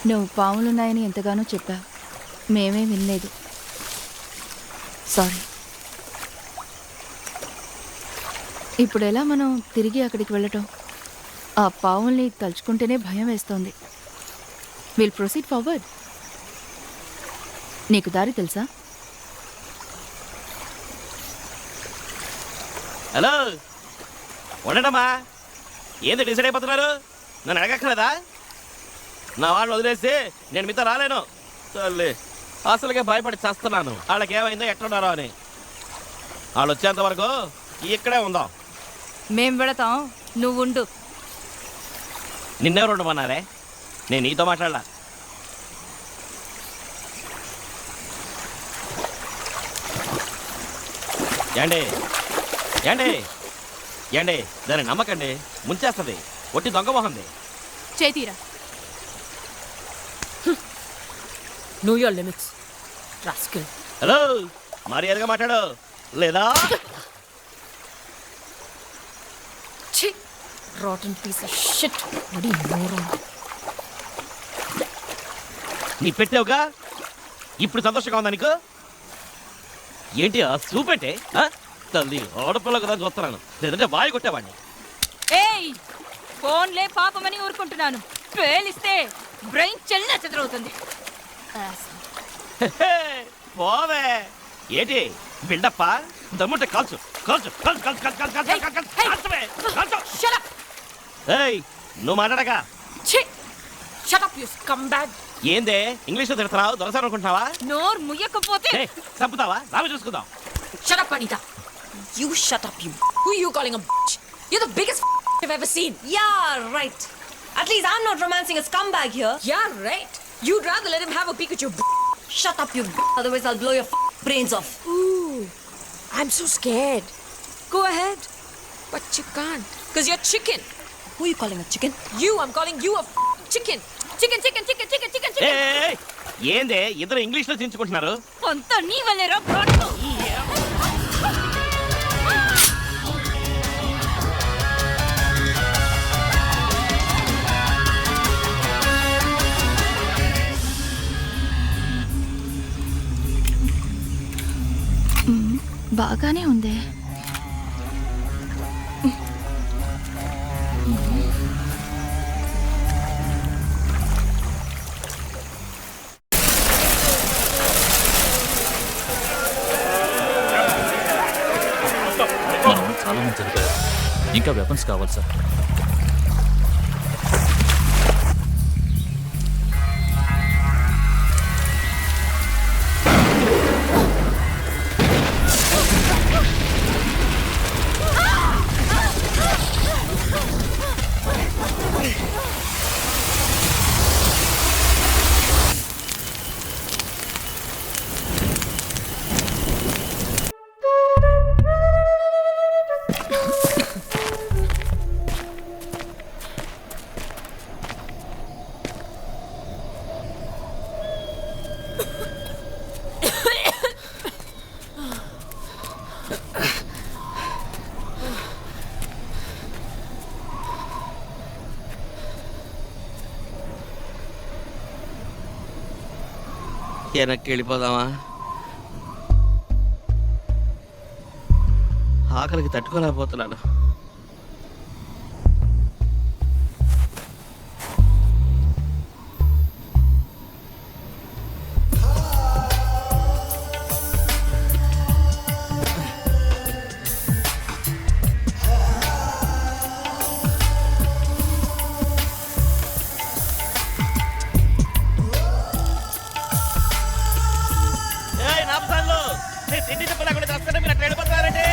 నువ్వు పాములున్నాయని ఎంతగానో చెప్పావు, మేమే వినలేదు. సారీ. ఇప్పుడు ఎలా మనం తిరిగి అక్కడికి వెళ్ళటం? ఆ పావుల్ని తలుచుకుంటేనే భయం వేస్తోంది. Will proceed forward. నీకు దారి తెలుసా? హలో, ఉండటమ్మా. ఏంది డిసైడ్ అయిపోతున్నారు? నన్ను అడగక్కలేదా? నా వాళ్ళని వదిలేసి నేను మీతో రాలేను. తల్లి, అసలుగా భయపడి చేస్తున్నాను. వాళ్ళకి ఏమైందో ఎట్లున్నారో అని. వాళ్ళు వచ్చేంత వరకు ఇక్కడే ఉందాం. మేం వెళతాం, నువ్వు ఉండు. నిన్నెవరు ఉండమన్నారే? నేను నీతో మాట్లాడలా. ఏండి ఏండి ఏండి, దాన్ని నమ్మకండి, ముంచేస్తుంది. ఒట్టి దొంగ మొహంది. చేతీరా. Know your limits, rascal. Hello, మర్యాదగా మాట్లాడు లేదా? Chhi! Rotten piece of shit. Bloody moron. నీ పెట్టావుగా, ఇప్పుడు సంతోషంగా ఉందా నీకు? ఏంటి ఆ చూపెట్టే? తల్లి, ఆడపిల్ల కదా చూస్తున్నాను, లేదంటే బాయ్ కొట్టేవాడిని. ఏయ్, ఫోన్లే పాపమని ఊరుకుంటున్నాను. పేలిస్తే బ్రెయిన్ చెల్లిన చెదరవుతుంది. పోవే. ఏంటి బిల్డప్ప? దమ్ముంటే కాల్చు కాల్చు కాల్చు కాల్చు కాల్చు కాల్చు కాల్చు కాల్చువే, కాల్చు. Shut up! ఏయ్, నువ్వు మాట్లాడక. Chhi! Shut up, you scumbag! ఏందే ఇంగ్లీష్లో తిడుతున్నావు? దొరసారి అనుకుంటున్నావా? నోరు ముయ్యకపోతే చంపుతావా? రావి చూసుకుందాం. Shut up, Anita. You shut up, you. Who are you calling a bitch? You're the biggest I've ever seen. Yeah, right. At least I'm not romancing a scumbag here. Yeah, right. You'd rather let him have a peek at your Shut up, you otherwise I'll blow your brains off. Ooh, I'm so scared. Go ahead. But you can't. Because you're chicken. Who are you calling a chicken? You, I'm calling you a chicken. Chicken, chicken, chicken, chicken, chicken, chicken. ఏయ్, ఏందే ఇద్దరు ఇంగ్లీష్లో చించుకుంటున్నారు? అంతా నీ వల్లేరా బ్రాడో. బాగానే ఉంది. చాలా మంది చనిపోయారు. ఇంకా వెపన్స్ కావాలి సార్. వెనక్కి వెళ్ళిపోదామా? ఆకలికి తట్టుకోలేకపోతున్నాను. తిండి చెప్పలేకుండా చేస్తారా? మీరు అట్లా వెళ్ళిపోతున్నారంటే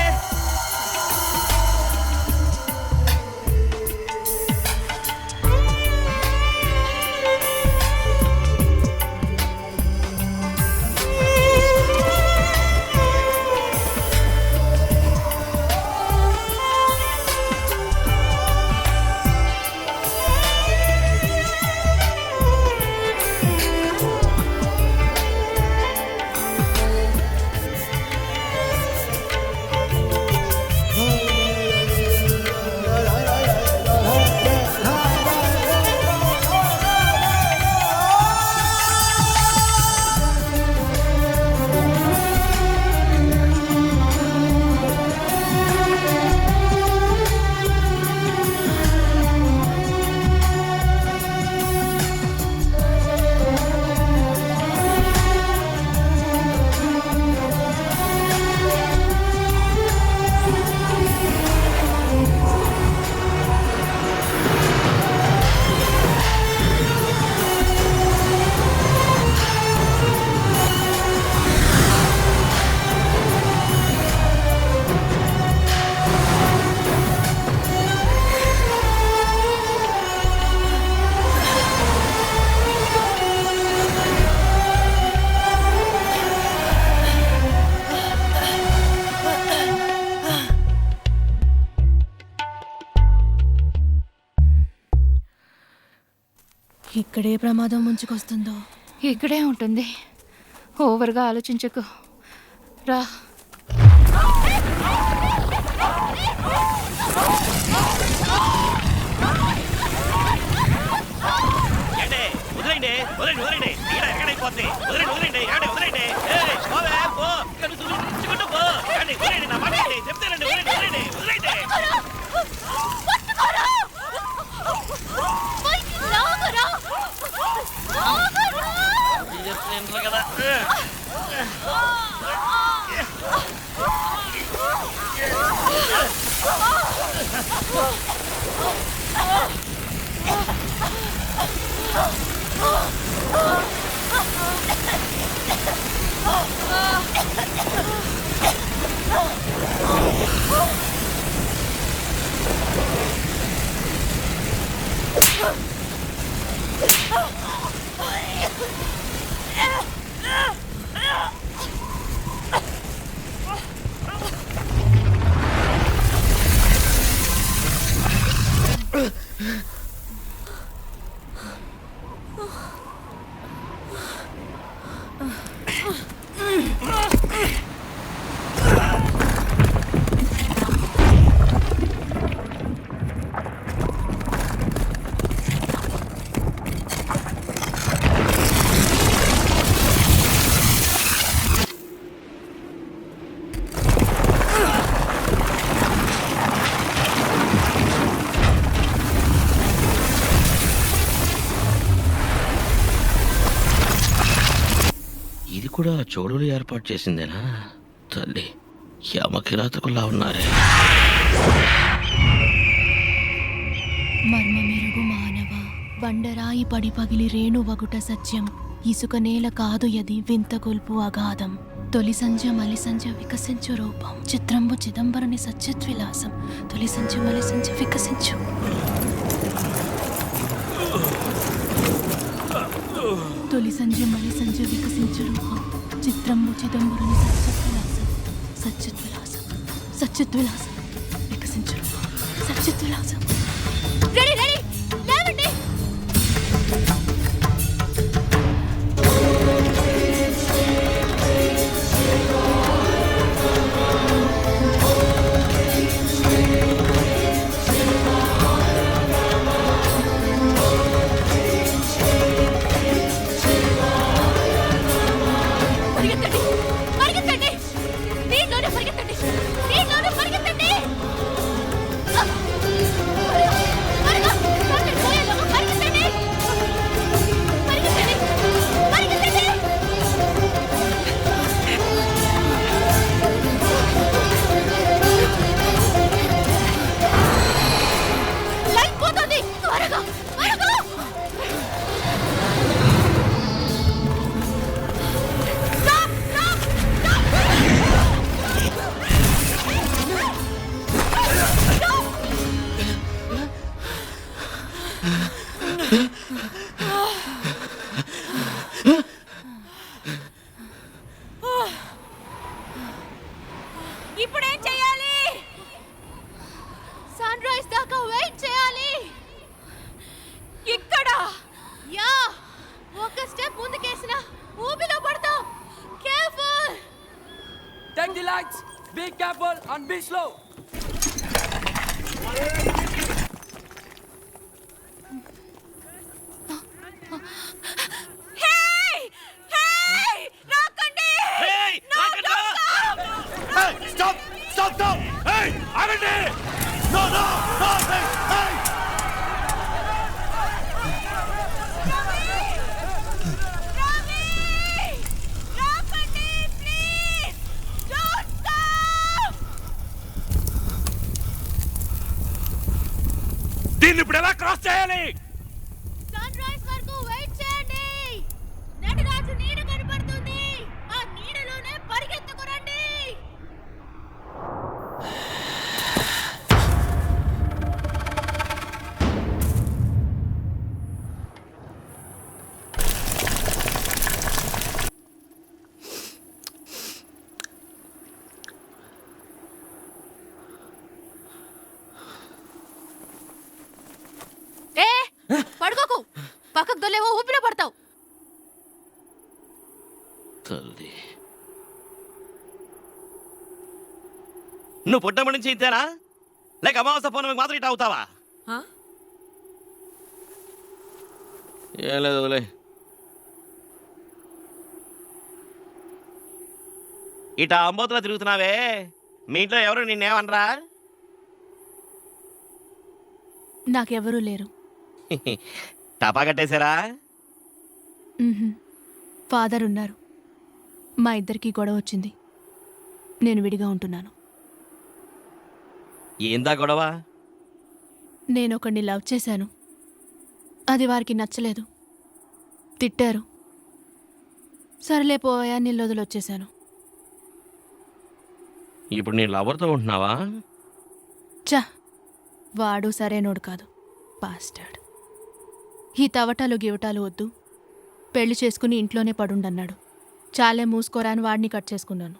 ఇక్కడే ప్రమాదం ముంచుకొస్తుందో. ఇక్కడే ఉంటుంది. ఓవర్గా ఆలోచించకు, రా. ఏంటి వదిలేండి వదిలేండి వదిలేండి ఇక్కడ ఎక్కడైపోద్ది వదిలేండి వదిలేండి ఏంటి వదిలేండి పోవే పో ఇక్కడ చూసుకుంటూ పో ఏంటి వదిలేండి నా మాట ఏంటి చెప్తానండి వదిలేండి వదిలేండి వదిలేండి చెప్తున్నాను కదా ఇది కూడా చోడులు ఏర్పాటు చేసిందేనా తల్లి యమకిరాతకుల్లా ఉన్నారే మర్మమెరుగు మానవ బండరాయి పడి పగిలి రేణువగుట సత్యం ఇసుక నేల కాదు యది వింత కొల్పు అగాధం తొలి సంజ మలి సంజ వికసించు రూపం చిత్రంబు చిదంబరుని సత్యద్విలాసం తొలి సంజ మలి సంజ వికసించు. తొలి సంజ మలి సంజ వికసించు రూపం చిత్రంబు చిదంబరుని సత్యద్విలాసం సత్యద్విలాసం సత్యద్విలాసం వికసించు రూపం సత్యద్విలాసం. రెడీ రెడీ లేవండి. పరిగెత్తండి పరిగెత్తండి నీలోనే పరిగెత్తండి నీలోనే పరిగెత్తండి. ఇప్పుడేం చేయాలి? సన్ రైజ్ దాకా వెయిట్ చేయాలి. ఇక్కడ యా ఒక స్టెప్ ముందుకేసినా ఊబిలో పడతాం. Careful. Take the lights. Be careful and be slow. Hey! Hey! రాకండి! No, don't come! Stop stop stop ఆగండి నో నో నో రాకండి ప్లీజ్! Don't come! దీన్ని ఇప్పుడు ఎలా క్రాస్ చేయాలి? సన్ రైజ్ వరకు వెయిట్ చేయండి. నటరాజు నీడ కనపడుతుంది. ఆ నీడలోనే పరిగెత్తుకురండి. ఊపిలో పడతావు. తల్లి, నువ్వు పుట్టమ నుంచి ఇంతేనా, లేక అమావాస్య పౌర్ణమికి మాత్రం ఇట్లా అవుతావా? Huh? ఏం లేదు, వదిలే. ఇటా అంబోతులా తిరుగుతున్నావే, మీ ఇంట్లో ఎవరు నిన్నేమనరా? నాకెవరూ లేరు. టపా కట్టేశారా? మ్హూ. ఫాదర్ ఉన్నారు. మా ఇద్దరికి గొడవ వచ్చింది. నేను విడిగా ఉంటున్నాను. ఏందా గొడవ? నేను ఒకడిని లవ్ చేశాను. అది వారికి నచ్చలేదు. తిట్టారు. సర్లే పోయా నీళ్ళు వదిలొచ్చేశాను. ఇప్పుడు నీ లవర్తో ఉంటున్నావా? చా, వాడు సరైనోడు కాదు. పాస్టర్డ్. ఈ తవటాలు గివటాలు వద్దు, పెళ్లి చేసుకుని ఇంట్లోనే పడుండన్నాడు. చాలే మూసుకోరా అని వాడిని కట్ చేసుకున్నాను.